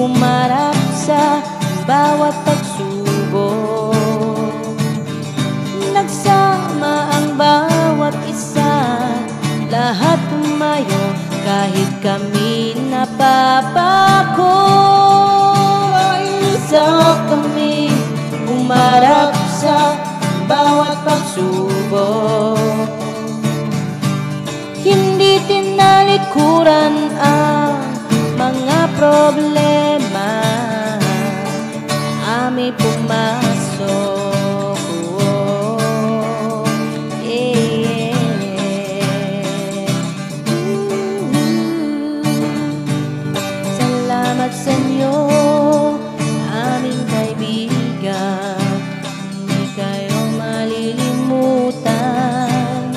humarap sa bawat pagsubok. Nagsama ang bawat isa, lahat tumayo kahit kami napapako. Isa kami humarap sa bawat pagsubok. Hindi tinalikuran ang mga problema, aming pumasok. Salamat sa inyo, aming kaibigan. Hindi kayo malilimutan,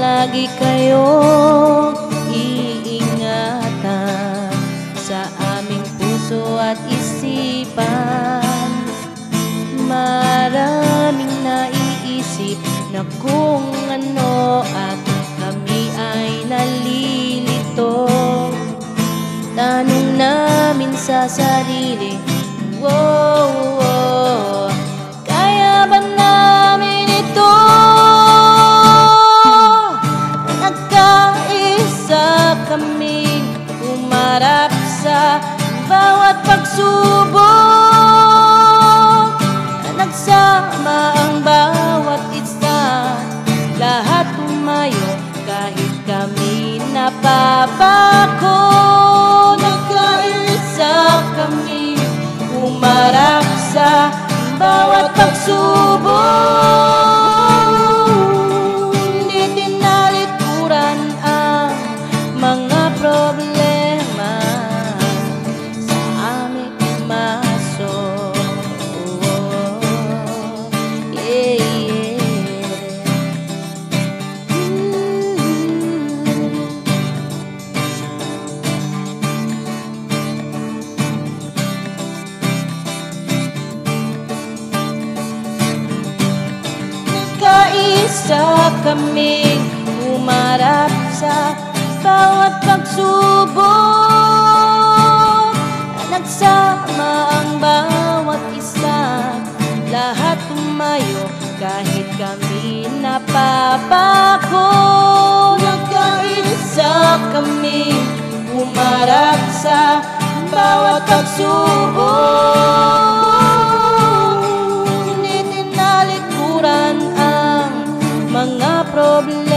lagi kayong iingatan sa aming puso at isipan. Maraming naiisip na kung ano at kami ay nalilito. Tanong namin sa sarili, wow, kaya ba namin ito? Nagkaisa kaming humarap sa bawat pagsubok. Nagsama ang bawat isa, lahat tumayo kahit kami napapako. Nagkaisa kami humarap sa bawat pagsubok. Hindi tinalikuran ang mga problema, sa aming pumasok. Kaisa kaming humarap sa bawat pagsubok. Nagsama ang bawat isa, lahat tumayo kahit kami napapako. Nagkaisa kaming humarap sa bawat pagsubok. Hindi tinalikuran ang mga problema,